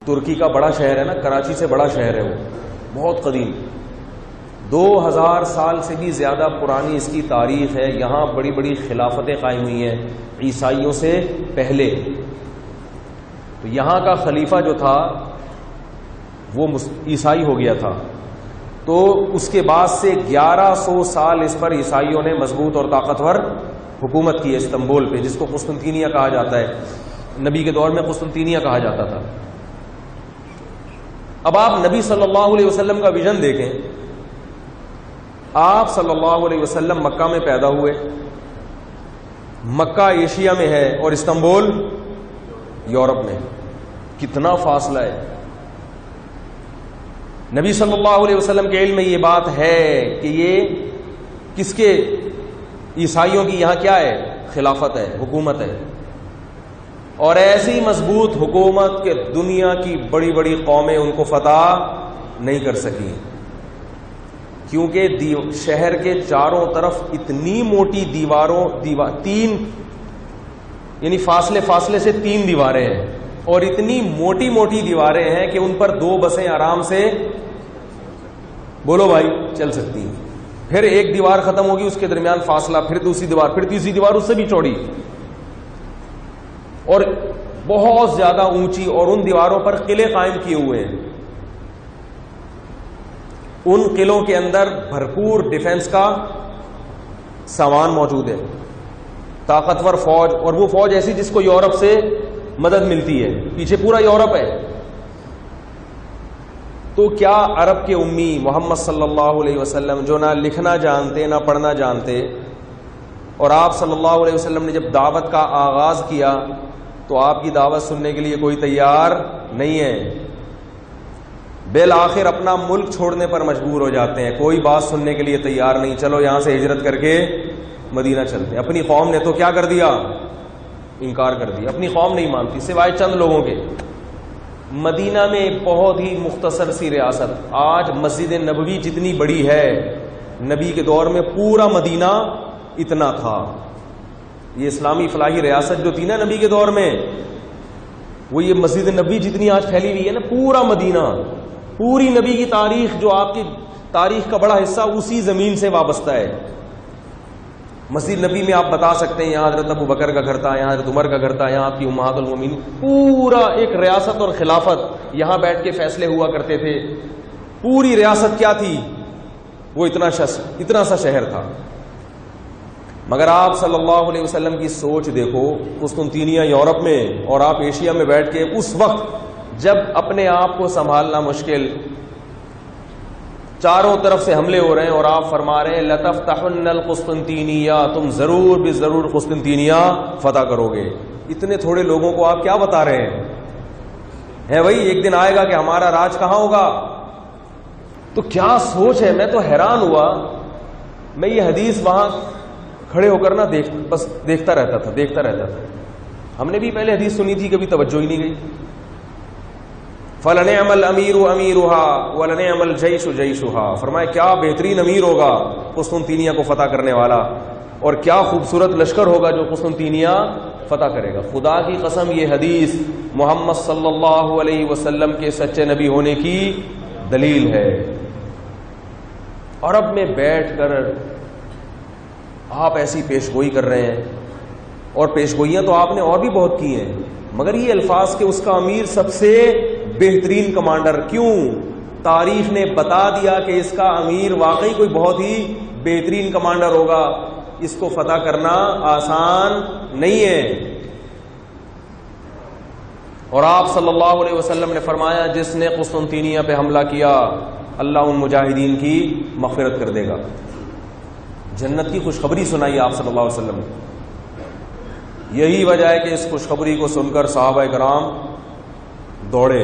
ترکی کا بڑا شہر ہے نا، کراچی سے بڑا شہر ہے وہ، بہت قدیم، 2000 سال سے بھی زیادہ پرانی اس کی تاریخ ہے. یہاں بڑی بڑی خلافتیں قائم ہوئی ہیں عیسائیوں سے پہلے. تو یہاں کا خلیفہ جو تھا وہ عیسائی ہو گیا تھا، تو اس کے بعد سے 1100 سال اس پر عیسائیوں نے مضبوط اور طاقتور حکومت کی ہے استنبول پہ، جس کو قسطنطینیہ کہا جاتا ہے. نبی کے دور میں قسطنطینیہ کہا جاتا تھا. اب آپ نبی صلی اللہ علیہ وسلم کا ویژن دیکھیں. آپ صلی اللہ علیہ وسلم مکہ میں پیدا ہوئے، مکہ ایشیا میں ہے اور استنبول یورپ میں. کتنا فاصلہ ہے. نبی صلی اللہ علیہ وسلم کے علم میں یہ بات ہے کہ یہ کس کے، عیسائیوں کی یہاں کیا ہے، خلافت ہے، حکومت ہے. اور ایسی مضبوط حکومت کہ دنیا کی بڑی بڑی قومیں ان کو فتح نہیں کر سکیں، کیونکہ شہر کے چاروں طرف اتنی موٹی تین یعنی فاصلے سے 3 دیواریں ہیں، اور اتنی موٹی موٹی دیواریں ہیں کہ ان پر 2 بسیں آرام سے، بولو بھائی، چل سکتی ہیں. پھر ایک دیوار ختم ہوگی، اس کے درمیان فاصلہ، پھر دوسری دیوار، پھر تیسری دیوار اس سے بھی چوڑی، اور بہت زیادہ اونچی. اور ان دیواروں پر قلعے قائم کیے ہوئے ہیں. ان قلعوں کے اندر بھرپور ڈیفنس کا سامان موجود ہے، طاقتور فوج، اور وہ فوج ایسی جس کو یورپ سے مدد ملتی ہے. پیچھے پورا یورپ ہے. تو کیا عرب کے امی محمد صلی اللہ علیہ وسلم، جو نہ لکھنا جانتے نہ پڑھنا جانتے، اور آپ صلی اللہ علیہ وسلم نے جب دعوت کا آغاز کیا تو آپ کی دعوت سننے کے لیے کوئی تیار نہیں ہے. بالآخر اپنا ملک چھوڑنے پر مجبور ہو جاتے ہیں، کوئی بات سننے کے لیے تیار نہیں. چلو یہاں سے ہجرت کر کے مدینہ چلتے ہیں. اپنی قوم نے تو کیا کر دیا، انکار کر دیا. اپنی قوم نہیں مانتی سوائے چند لوگوں کے. مدینہ میں ایک بہت ہی مختصر سی ریاست، آج مسجد نبوی جتنی بڑی ہے، نبی کے دور میں پورا مدینہ اتنا تھا. یہ اسلامی فلاحی ریاست جو تھی نا نبی کے دور میں، وہ یہ مسجد نبوی جتنی آج پھیلی ہوئی ہے نا، پورا مدینہ، پوری نبی کی تاریخ، جو آپ کی تاریخ کا بڑا حصہ اسی زمین سے وابستہ ہے. مسجد نبی میں آپ بتا سکتے ہیں یہاں حضرت ابو بکر کا گھر تھا، یہاں حضرت عمر کا گھر تھا، یہاں آپ کی امہات المومنین. پورا ایک ریاست اور خلافت، یہاں بیٹھ کے فیصلے ہوا کرتے تھے. پوری ریاست کیا تھی، وہ اتنا سا شہر تھا. مگر آپ صلی اللہ علیہ وسلم کی سوچ دیکھو، قسطنطینیہ یورپ میں اور آپ ایشیا میں بیٹھ کے، اس وقت جب اپنے آپ کو سنبھالنا مشکل، چاروں طرف سے حملے ہو رہے ہیں، اور آپ فرما رہے ہیں لَتَفْتَحُنَّ الْقُسْطُنْطِينِيَّةَ، تم ضرور بھی ضرور قسطنطینیہ فتح کرو گے. اتنے تھوڑے لوگوں کو آپ کیا بتا رہے ہیں بھائی، ایک دن آئے گا کہ ہمارا راج کہاں ہوگا. تو کیا سوچ ہے. میں تو حیران ہوا. میں یہ حدیث وہاں کھڑے ہو کر نا بس دیکھتا رہتا تھا. ہم نے بھی پہلے حدیث سنی تھی، کبھی توجہ ہی نہیں گئی. فَلَنِعْمَ الْأَمِيرُ أَمِيرُهَا وَلَنِعْمَ الْجَيْشُ جَيْشُهَا. فرمایا کیا بہترین امیر ہوگا قسطنطینیہ کو فتح کرنے والا، اور کیا خوبصورت لشکر ہوگا جو قسطنطینیہ فتح کرے گا. خدا کی قسم یہ حدیث محمد صلی اللہ علیہ وسلم کے سچے نبی ہونے کی دلیل ہے. عرب میں بیٹھ کر آپ ایسی پیشگوئی کر رہے ہیں، اور پیشگوئیاں تو آپ نے اور بھی بہت کی ہیں، مگر یہ الفاظ کہ اس کا امیر سب سے بہترین کمانڈر. کیوں؟ تاریخ نے بتا دیا کہ اس کا امیر واقعی کوئی بہت ہی بہترین کمانڈر ہوگا. اس کو فتح کرنا آسان نہیں ہے. اور آپ صلی اللہ علیہ وسلم نے فرمایا جس نے قسطنطینیہ پہ حملہ کیا، اللہ ان مجاہدین کی مغفرت کر دے گا. جنت کی خوشخبری سنائی آپ صلی اللہ علیہ وسلم نے. یہی وجہ ہے کہ اس خوشخبری کو سن کر صحابہ کرام دوڑے.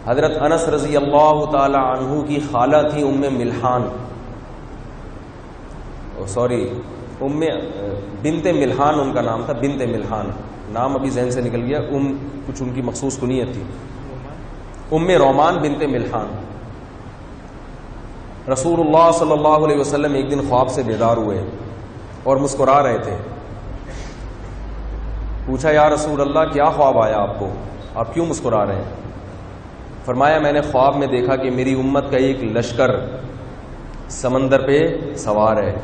حضرت انس رضی اللہ تعالی عنہ کی خالہ تھی ام ملحان، بنت ملحان ان کا نام تھا. بنت ملحان نام ابھی ذہن سے نکل گیا، کچھ ان کی مخصوص کنیت تھی. ام رومان بنت ملحان. رسول اللہ صلی اللہ علیہ وسلم ایک دن خواب سے بیدار ہوئے اور مسکرا رہے تھے. پوچھا یا رسول اللہ کیا خواب آیا آپ کو؟ آپ کیوں مسکرا رہے ہیں؟ فرمایا میں نے خواب میں دیکھا کہ میری امت کا ایک لشکر سمندر پہ سوار ہے،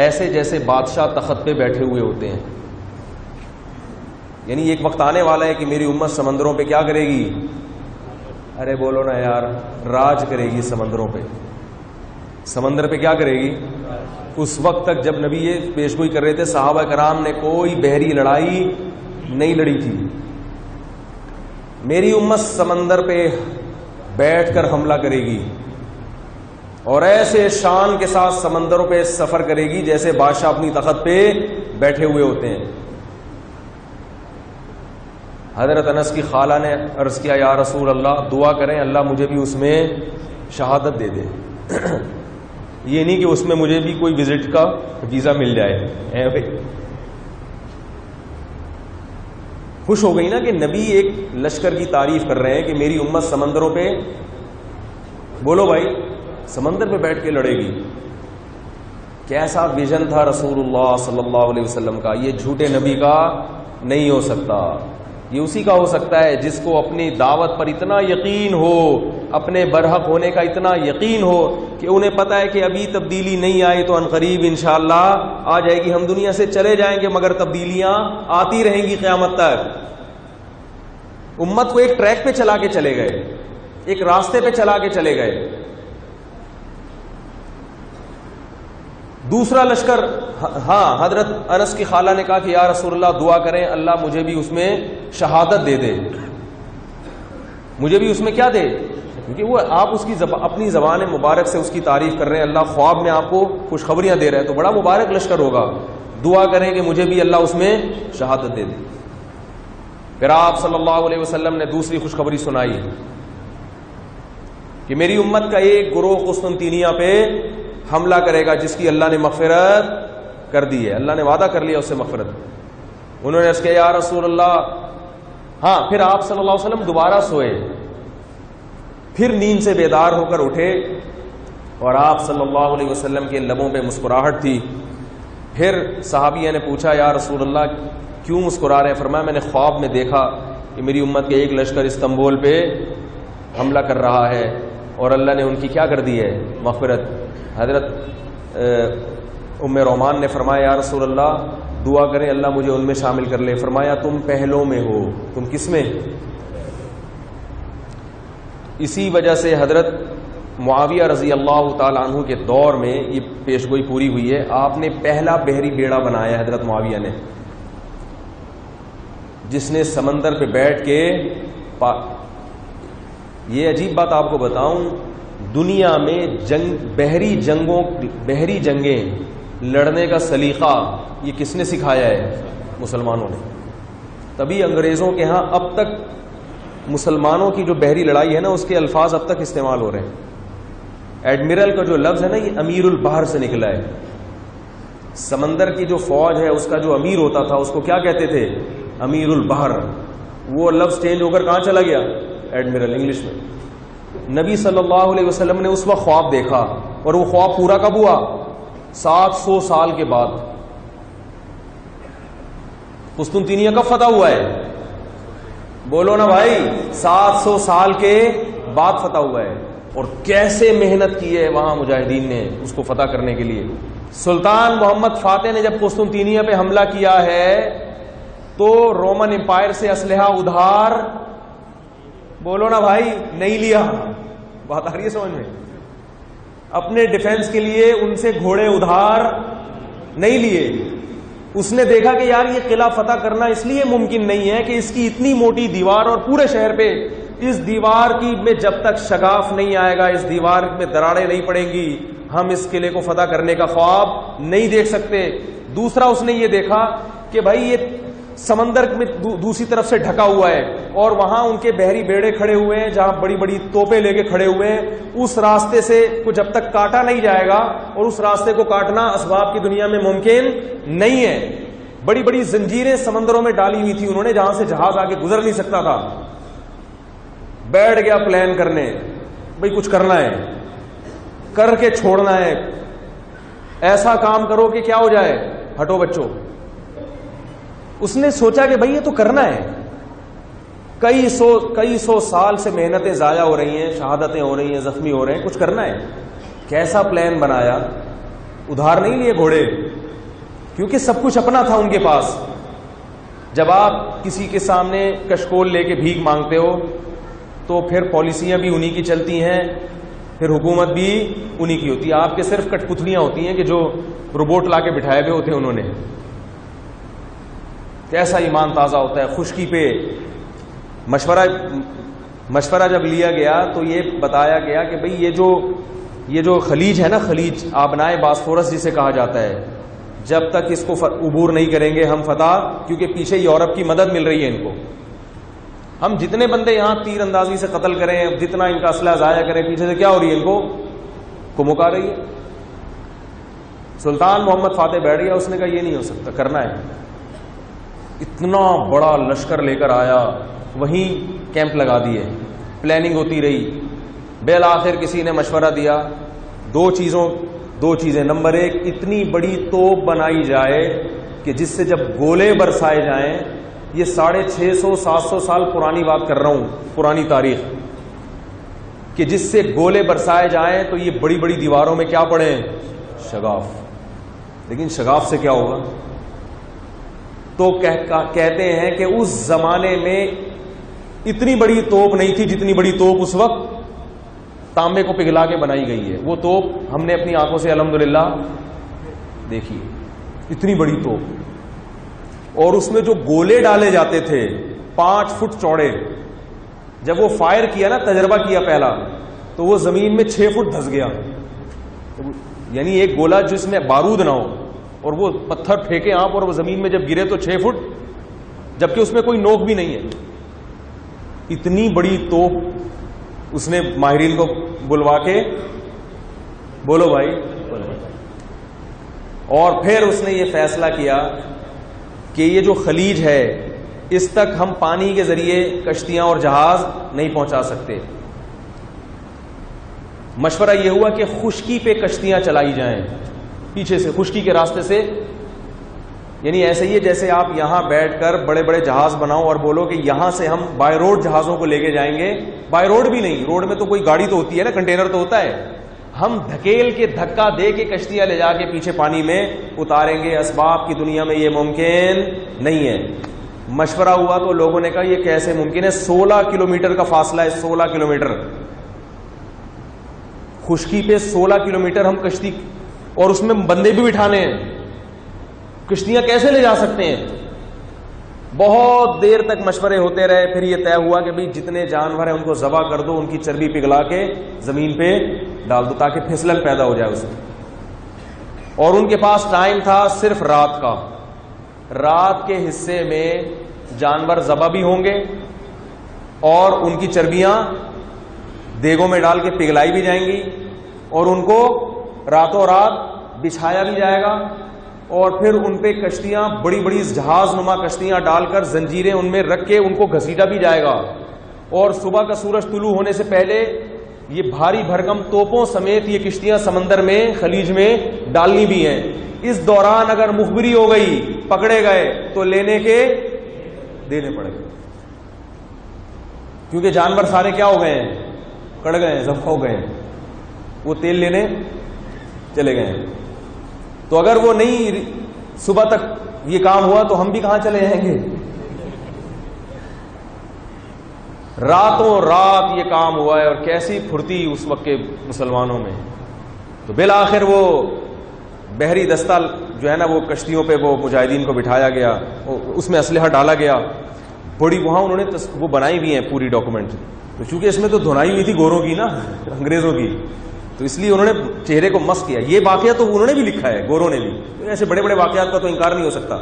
ایسے جیسے بادشاہ تخت پہ بیٹھے ہوئے ہوتے ہیں. یعنی ایک وقت آنے والا ہے کہ میری امت سمندروں پہ کیا کرے گی؟ ارے بولو نا یار، راج کرے گی سمندروں پہ. سمندر پہ کیا کرے گی؟ اس وقت تک جب نبی یہ پیشگوئی کر رہے تھے، صحابہ کرام نے کوئی بحری لڑائی نہیں لڑی تھی. میری امت سمندر پہ بیٹھ کر حملہ کرے گی اور ایسے شان کے ساتھ سمندروں پہ سفر کرے گی جیسے بادشاہ اپنی تخت پہ بیٹھے ہوئے ہوتے ہیں. حضرت انس کی خالہ نے عرض کیا یا رسول اللہ دعا کریں اللہ مجھے بھی اس میں شہادت دے دے. یہ نہیں کہ اس میں مجھے بھی کوئی وزٹ کا ویزا مل جائے. بھائی خوش ہو گئی نا کہ نبی ایک لشکر کی تعریف کر رہے ہیں کہ میری امت سمندروں پہ، بولو بھائی، سمندر پہ بیٹھ کے لڑے گی. کیسا ویژن تھا رسول اللہ صلی اللہ علیہ وسلم کا. یہ جھوٹے نبی کا نہیں ہو سکتا، یہ اسی کا ہو سکتا ہے جس کو اپنی دعوت پر اتنا یقین ہو، اپنے برحق ہونے کا اتنا یقین ہو کہ انہیں پتہ ہے کہ ابھی تبدیلی نہیں آئی تو عنقریب انشاءاللہ آ جائے گی. ہم دنیا سے چلے جائیں گے مگر تبدیلیاں آتی رہیں گی قیامت تک. امت کو ایک ٹریک پہ چلا کے چلے گئے، ایک راستے پہ چلا کے چلے گئے. دوسرا لشکر، ہاں حضرت انس کی خالہ نے کہا کہ یا رسول اللہ دعا کریں اللہ مجھے بھی اس میں شہادت دے دے. مجھے بھی اس میں کیا دے؟ کیونکہ وہ آپ اس کی اپنی زبان مبارک سے اس کی تعریف کر رہے ہیں، اللہ خواب میں آپ کو خوشخبریاں دے رہے ہیں، تو بڑا مبارک لشکر ہوگا. دعا کریں کہ مجھے بھی اللہ اس میں شہادت دے دے. پھر آپ صلی اللہ علیہ وسلم نے دوسری خوشخبری سنائی کہ میری امت کا ایک گروہ قسطنطینیہ پہ حملہ کرے گا جس کی اللہ نے مغفرت کر دی ہے، اللہ نے وعدہ کر لیا اس سے مغفرت. انہوں نے اس کے یا رسول اللہ، ہاں پھر آپ صلی اللہ علیہ وسلم دوبارہ سوئے، پھر نیند سے بیدار ہو کر اٹھے اور آپ صلی اللہ علیہ وسلم کے لبوں پہ مسکراہٹ تھی. پھر صحابیہ نے پوچھا یا رسول اللہ کیوں مسکرا رہے ہیں؟ فرمایا میں نے خواب میں دیکھا کہ میری امت کے ایک لشکر استنبول پہ حملہ کر رہا ہے اور اللہ نے ان کی کیا کر دی ہے؟ مغفرت. حضرت ام رومان نے فرمایا یا رسول اللہ دعا کریں اللہ مجھے ان میں شامل کر لے. فرمایا تم پہلوں میں ہو. تم کس میں؟ اسی وجہ سے حضرت معاویہ رضی اللہ تعالی عنہ کے دور میں یہ پیشگوئی پوری ہوئی ہے. آپ نے پہلا بحری بیڑا بنایا حضرت معاویہ نے، جس نے سمندر پہ بیٹھ کے یہ عجیب بات آپ کو بتاؤں، دنیا میں بحری جنگیں لڑنے کا سلیقہ یہ کس نے سکھایا ہے؟ مسلمانوں نے. تبھی انگریزوں کے ہاں اب تک مسلمانوں کی جو بحری لڑائی ہے نا اس کے الفاظ اب تک استعمال ہو رہے ہیں. ایڈمرل کا جو لفظ ہے نا یہ امیر البحر سے نکلا ہے. سمندر کی جو فوج ہے اس کا جو امیر ہوتا تھا اس کو کیا کہتے تھے؟ امیر البحر. وہ لفظ چینج ہو کر کہاں چلا گیا؟ ایڈمرل انگلش میں. نبی صلی اللہ علیہ وسلم نے اس وقت خواب دیکھا اور وہ خواب پورا کب ہوا؟ 700 سال کے بعد. قسطنطینیہ کب فتح ہوا ہے؟ بولو نا بھائی، 700 سال کے بعد فتح ہوا ہے. اور کیسے محنت کی ہے وہاں مجاہدین نے اس کو فتح کرنے کے لیے. سلطان محمد فاتح نے جب قسطنطینیہ پہ حملہ کیا ہے تو رومن امپائر سے اسلحہ ادھار، بولو نا بھائی، نہیں لیا. بات آ رہی ہے سمجھ میں؟ اپنے ڈیفنس کے لیے ان سے گھوڑے ادھار نہیں لیے. اس نے دیکھا کہ یار یہ قلعہ فتح کرنا اس لیے ممکن نہیں ہے کہ اس کی اتنی موٹی دیوار اور پورے شہر پہ اس دیوار کی میں جب تک شگاف نہیں آئے گا، اس دیوار میں دراڑیں نہیں پڑیں گی، ہم اس قلعے کو فتح کرنے کا خواب نہیں دیکھ سکتے. دوسرا اس نے یہ دیکھا کہ بھائی یہ سمندر میں دوسری طرف سے ڈھکا ہوا ہے اور وہاں ان کے بحری بیڑے کھڑے ہوئے ہیں جہاں بڑی بڑی توپیں لے کے کھڑے ہوئے ہیں. اس راستے سے کو جب تک کاٹا نہیں جائے گا، اور اس راستے کو کاٹنا اسباب کی دنیا میں ممکن نہیں ہے. بڑی بڑی زنجیریں سمندروں میں ڈالی ہوئی تھی انہوں نے جہاں سے جہاز آگے گزر نہیں سکتا تھا. بیٹھ گیا پلان کرنے، بھئی کچھ کرنا ہے، کر کے چھوڑنا ہے. ایسا کام کرو کہ کیا ہو جائے؟ ہٹو بچوں. اس نے سوچا کہ بھئی یہ تو کرنا ہے، کئی سو سال سے محنتیں ضائع ہو رہی ہیں، شہادتیں ہو رہی ہیں، زخمی ہو رہے ہیں، کچھ کرنا ہے. کیسا پلان بنایا، ادھار نہیں لیے گھوڑے، کیونکہ سب کچھ اپنا تھا ان کے پاس. جب آپ کسی کے سامنے کشکول لے کے بھیک مانگتے ہو تو پھر پالیسیاں بھی انہی کی چلتی ہیں، پھر حکومت بھی انہی کی ہوتی ہے. آپ کے صرف کٹ پتلیاں ہوتی ہیں کہ جو روبوٹ لا کے بٹھائے ہوئے ہوتے ہیں انہوں نے. کیسا ایمان تازہ ہوتا ہے. خشکی پہ مشورہ جب لیا گیا تو یہ بتایا گیا کہ بھئی یہ جو خلیج ہے نا، خلیج آبنائے باسفورس جسے کہا جاتا ہے، جب تک اس کو عبور نہیں کریں گے ہم فتح، کیونکہ پیچھے یورپ کی مدد مل رہی ہے ان کو. ہم جتنے بندے یہاں تیر اندازی سے قتل کریں، جتنا ان کا اسلحہ ضائع کریں، پیچھے سے کیا ہو رہی ہے، ان کو کمک آ رہی ہے. سلطان محمد فاتح بیٹھ گیا، اس نے کہا یہ نہیں ہو سکتا، کرنا ہے. اتنا بڑا لشکر لے کر آیا، وہیں کیمپ لگا دیے، پلاننگ ہوتی رہی. بالآخر کسی نے مشورہ دیا دو چیزیں. نمبر 1، اتنی بڑی توپ بنائی جائے کہ جس سے جب گولے برسائے جائیں، یہ 650-700 سال پرانی بات کر رہا ہوں، پرانی تاریخ، کہ جس سے گولے برسائے جائیں تو یہ بڑی بڑی دیواروں میں کیا پڑیں، شگاف. لیکن شگاف سے کیا ہوگا؟ تو کہتے ہیں کہ اس زمانے میں اتنی بڑی توپ نہیں تھی جتنی بڑی توپ اس وقت تانبے کو پگھلا کے بنائی گئی ہے. وہ توپ ہم نے اپنی آنکھوں سے الحمدللہ دیکھی، اتنی بڑی توپ. اور اس میں جو گولے ڈالے جاتے تھے 5 فٹ چوڑے، جب وہ فائر کیا نا، تجربہ کیا پہلا، تو وہ زمین میں 6 فٹ دھس گیا. یعنی ایک گولا جس میں بارود نہ ہو، اور وہ پتھر پھینکے آپ اور وہ زمین میں جب گرے تو 6 فٹ، جبکہ اس میں کوئی نوک بھی نہیں ہے. اتنی بڑی توپ اس نے ماہرین کو بلوا کے، بولو بھائی، اور پھر اس نے یہ فیصلہ کیا کہ یہ جو خلیج ہے اس تک ہم پانی کے ذریعے کشتیاں اور جہاز نہیں پہنچا سکتے. مشورہ یہ ہوا کہ خشکی پہ کشتیاں چلائی جائیں، پیچھے سے خشکی کے راستے سے. یعنی ایسے ہی ہے جیسے آپ یہاں بیٹھ کر بڑے بڑے جہاز بناؤ اور بولو کہ یہاں سے ہم بائی روڈ جہازوں کو لے کے جائیں گے. بائی روڈ بھی نہیں، روڈ میں تو کوئی گاڑی تو ہوتی ہے نا، کنٹینر تو ہوتا ہے. ہم دھکیل کے، دھکا دے کے کشتیاں لے جا کے پیچھے پانی میں اتاریں گے. اسباب کی دنیا میں یہ ممکن نہیں ہے. مشورہ ہوا تو لوگوں نے کہا یہ کیسے ممکن ہے؟ 16 کلومیٹر کا فاصلہ ہے، 16 کلومیٹر خشکی پہ، 16 کلومیٹر ہم کشتی، اور اس میں بندے بھی بٹھانے ہیں، کشتیاں کیسے لے جا سکتے ہیں؟ بہت دیر تک مشورے ہوتے رہے. پھر یہ طے ہوا کہ بھئی جتنے جانور ہیں ان کو ذبح کر دو، ان کی چربی پگھلا کے زمین پہ ڈال دو تاکہ پھسلن پیدا ہو جائے اس میں. اور ان کے پاس ٹائم تھا صرف رات کا. رات کے حصے میں جانور ذبح بھی ہوں گے اور ان کی چربیاں دیگوں میں ڈال کے پگھلائی بھی جائیں گی، اور ان کو راتوں رات بچھایا بھی جائے گا. اور پھر ان پہ کشتیاں، بڑی بڑی جہاز نما کشتیاں ڈال کر زنجیریں ان میں رکھ کے ان کو گھسیٹا بھی جائے گا. اور صبح کا سورج طلوع ہونے سے پہلے یہ بھاری بھرکم توپوں سمیت یہ کشتیاں سمندر میں، خلیج میں ڈالنی بھی ہیں. اس دوران اگر مخبری ہو گئی، پکڑے گئے تو لینے کے دینے پڑے گے، کیونکہ جانور سارے کیا ہو گئے ہیں، کڑ گئے ہیں، ذبح ہو گئے ہیں، وہ تیل لینے چلے گئے ہیں. تو اگر وہ نہیں صبح تک یہ کام ہوا تو ہم بھی کہاں چلے جائیں گے؟ راتوں رات یہ کام ہوا ہے، اور کیسی پھرتی اس وقت کے مسلمانوں میں. تو بالآخر وہ بحری دستہ جو ہے نا، وہ کشتیوں پہ وہ مجاہدین کو بٹھایا گیا، اس میں اسلحہ ڈالا گیا. بڑی وہاں انہوں نے وہ بنائی بھی ہیں پوری ڈاکومنٹ. تو چونکہ اس میں تو دھنائی ہوئی تھی گوروں کی نا، انگریزوں کی، تو اس لیے انہوں نے چہرے کو مس کیا. یہ واقعہ تو انہوں نے بھی لکھا ہے، گوروں نے بھی. ایسے بڑے بڑے واقعات کا تو انکار نہیں ہو سکتا.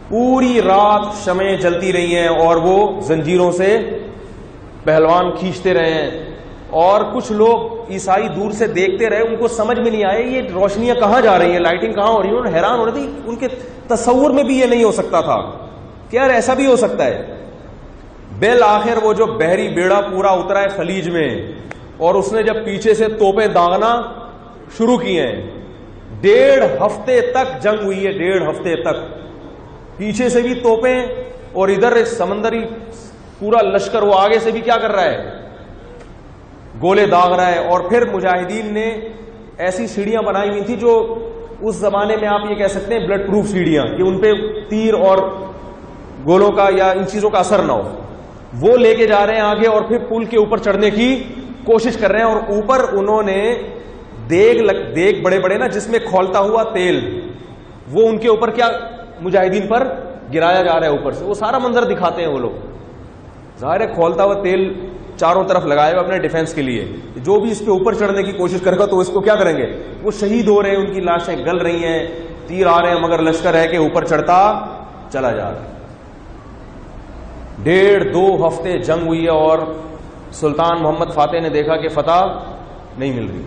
پوری رات شمعیں جلتی رہی ہیں اور وہ زنجیروں سے پہلوان کھینچتے رہے ہیں. اور کچھ لوگ عیسائی دور سے دیکھتے رہے، ان کو سمجھ میں نہیں آئے یہ روشنیاں کہاں جا رہی ہیں، لائٹنگ کہاں ہو رہی ہے. انہوں نے حیران ہو رہے تھے، ان کے تصور میں بھی یہ نہیں ہو سکتا تھا کہ یار ایسا بھی ہو سکتا ہے. بالآخر وہ جو بحری بیڑا پورا اترا ہے خلیج میں، اور اس نے جب پیچھے سے توپیں داغنا شروع کی ہیں، 1.5 ہفتے تک جنگ ہوئی ہے. 1.5 ہفتے تک پیچھے سے بھی توپیں، اور ادھر سمندری پورا لشکر وہ آگے سے بھی کیا کر رہا ہے, گولے داغ رہا ہے. اور پھر مجاہدین نے ایسی سیڑھیاں بنائی ہوئی تھی جو اس زمانے میں آپ یہ کہہ سکتے ہیں بلڈ پروف سیڑھیاں, کہ ان پہ تیر اور گولوں کا یا ان چیزوں کا اثر نہ ہو. وہ لے کے جا رہے ہیں آگے اور پھر پل کے اوپر چڑھنے کی کوشش کر رہے ہیں. اور اوپر انہوں نے دیگ بڑے بڑے نا جس میں کھولتا ہوا تیل, وہ ان کے اوپر کیا مجاہدین پر گرایا جا رہا ہے اوپر سے. وہ سارا منظر دکھاتے ہیں وہ لوگ. ظاہر ہے کھولتا ہوا تیل چاروں طرف لگائے ہوئے اپنے ڈیفنس کے لیے. جو بھی اس پہ اوپر چڑھنے کی کوشش کرے گا تو اس کو کیا کریں گے, وہ شہید ہو رہے ہیں, ان کی لاشیں گل رہی ہیں, تیر آ رہے ہیں, مگر لشکر ہے کہ اوپر چڑھتا چلا جا رہا ہے. 1.5-2 ہفتے جنگ ہوئی ہے اور سلطان محمد فاتح نے دیکھا کہ فتح نہیں مل رہی.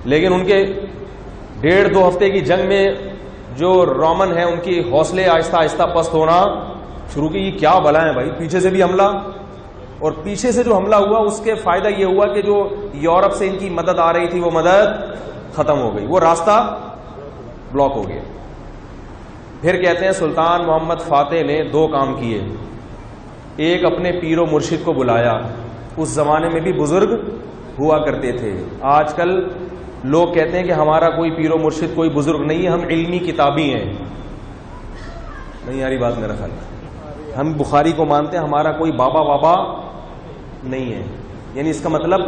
لیکن ان کے 1.5-2 ہفتے کی جنگ میں جو رومن ہیں ان کی حوصلے آہستہ آہستہ پست ہونا شروع کی. یہ کیا بلا ہے بھائی, پیچھے سے بھی حملہ, اور پیچھے سے جو حملہ ہوا اس کے فائدہ یہ ہوا کہ جو یورپ سے ان کی مدد آ رہی تھی وہ مدد ختم ہو گئی, وہ راستہ بلاک ہو گیا. پھر کہتے ہیں سلطان محمد فاتح نے 2 کام کیے. ایک, اپنے پیر و مرشد کو بلایا. اس زمانے میں بھی بزرگ ہوا کرتے تھے. آج کل لوگ کہتے ہیں کہ ہمارا کوئی پیر و مرشد کوئی بزرگ نہیں ہے, ہم علمی کتابی ہیں. نہیں یاری بات میرا خیال, ہم بخاری کو مانتے ہیں, ہمارا کوئی بابا نہیں ہے. یعنی اس کا مطلب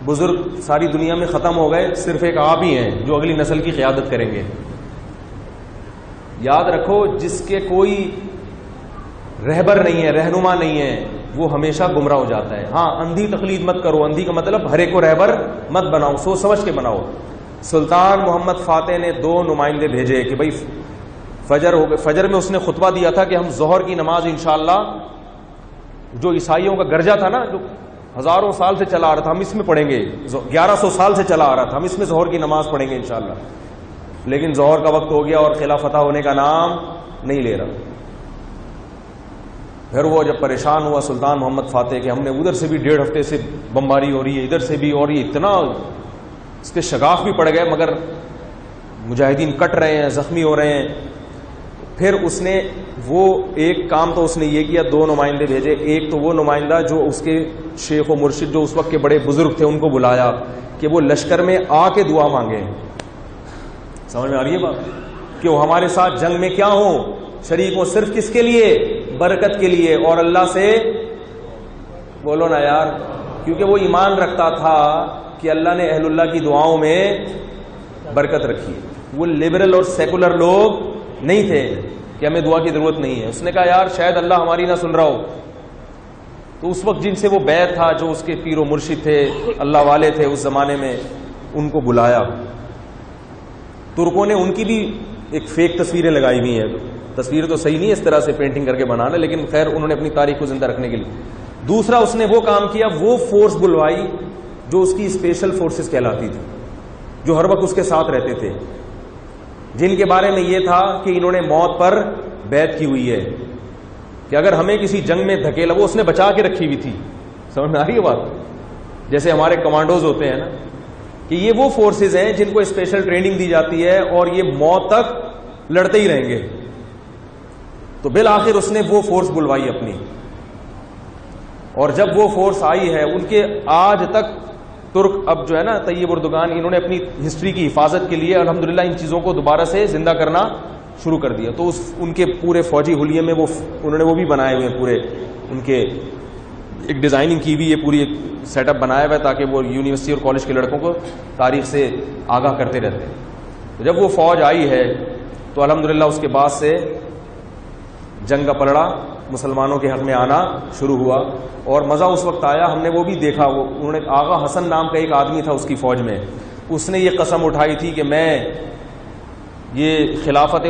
بزرگ ساری دنیا میں ختم ہو گئے, صرف ایک آپ ہی ہیں جو اگلی نسل کی قیادت کریں گے. یاد رکھو, جس کے کوئی رہبر نہیں ہے, رہنما نہیں ہے, وہ ہمیشہ گمراہ ہو جاتا ہے. ہاں, اندھی تقلید مت کرو. اندھی کا مطلب ہر ایک کو رہبر مت بناؤ, سوچ سمجھ کے بناؤ. سلطان محمد فاتح نے 2 نمائندے بھیجے کہ بھائی فجر ہو گئے. فجر میں اس نے خطبہ دیا تھا کہ ہم ظہر کی نماز انشاءاللہ, جو عیسائیوں کا گرجا تھا نا جو ہزاروں سال سے چلا آ رہا تھا, ہم اس میں پڑھیں گے. 1100 سال سے چلا آ رہا تھا, ہم اس میں ظہر کی نماز پڑھیں گے انشاءاللہ. لیکن ظہر کا وقت ہو گیا اور قلعہ فتح ہونے کا نام نہیں لے رہا. پھر وہ جب پریشان ہوا سلطان محمد فاتح کہ ہم نے ادھر سے بھی 1.5 ہفتے سے بمباری ہو رہی ہے, ادھر سے بھی, اور یہ اتنا اس کے شگاف بھی پڑ گئے, مگر مجاہدین کٹ رہے ہیں, زخمی ہو رہے ہیں. پھر اس نے وہ ایک کام تو اس نے یہ کیا, 2 نمائندے بھیجے. ایک تو وہ نمائندہ جو اس کے شیخ و مرشد جو اس وقت کے بڑے بزرگ تھے ان کو بلایا کہ وہ لشکر میں آ کے دعا مانگے. سمجھ میں آ رہی ہے بات, کہ وہ ہمارے ساتھ جنگ میں کیا ہوں, شریک ہوں. صرف کس کے لیے, برکت کے لیے, اور اللہ سے بولو نا یار, کیونکہ وہ ایمان رکھتا تھا کہ اللہ نے اہل اللہ کی دعاؤں میں برکت رکھی. وہ لبرل اور سیکولر لوگ نہیں تھے کہ ہمیں دعا کی ضرورت نہیں ہے. اس نے کہا یار شاید اللہ ہماری نہ سن رہا ہو. تو اس وقت جن سے وہ بیعت تھا, جو اس کے پیر و مرشد تھے, اللہ والے تھے اس زمانے میں, ان کو بلایا. ترکوں نے ان کی بھی ایک فیک تصویریں لگائی ہوئی ہیں. تصویر تو صحیح نہیں ہے اس طرح سے پینٹنگ کر کے بنانا, لیکن خیر انہوں نے اپنی تاریخ کو زندہ رکھنے کے لیے. دوسرا, اس نے وہ کام کیا, وہ فورس بلوائی جو اس کی اسپیشل فورسز کہلاتی تھی, جو ہر وقت اس کے ساتھ رہتے تھے, جن کے بارے میں یہ تھا کہ انہوں نے موت پر بیعت کی ہوئی ہے کہ اگر ہمیں کسی جنگ میں دھکیلا, وہ اس نے بچا کے رکھی ہوئی تھی. سمجھ میں آ رہی ہے بات, جیسے ہمارے کمانڈوز ہوتے ہیں نا, کہ یہ وہ فورسز ہیں جن کو اسپیشل ٹریننگ دی جاتی ہے اور یہ موت تک لڑتے ہی رہیں گے. تو بالآخر اس نے وہ فورس بلوائی اپنی, اور جب وہ فورس آئی ہے, ان کے آج تک ترک اب جو ہے نا طیب اردگان, انہوں نے اپنی ہسٹری کی حفاظت کے لیے الحمدللہ ان چیزوں کو دوبارہ سے زندہ کرنا شروع کر دیا. تو ان کے پورے فوجی حلیے میں انہوں نے وہ بھی بنائے ہوئے ہیں, پورے ان کے ایک ڈیزائننگ کی ہوئی ہے, پوری ایک سیٹ اپ بنایا ہوا ہے تاکہ وہ یونیورسٹی اور کالج کے لڑکوں کو تاریخ سے آگاہ کرتے رہتے ہیں. تو جب وہ فوج آئی ہے تو الحمدللہ اس کے بعد سے جنگ کا پلڑا مسلمانوں کے حق میں آنا شروع ہوا, اور مزہ اس وقت آیا. ہم نے وہ بھی دیکھا, وہ انہوں نے, آغا حسن نام کا ایک آدمی تھا اس کی فوج میں, اس نے یہ قسم اٹھائی تھی کہ میں یہ خلافت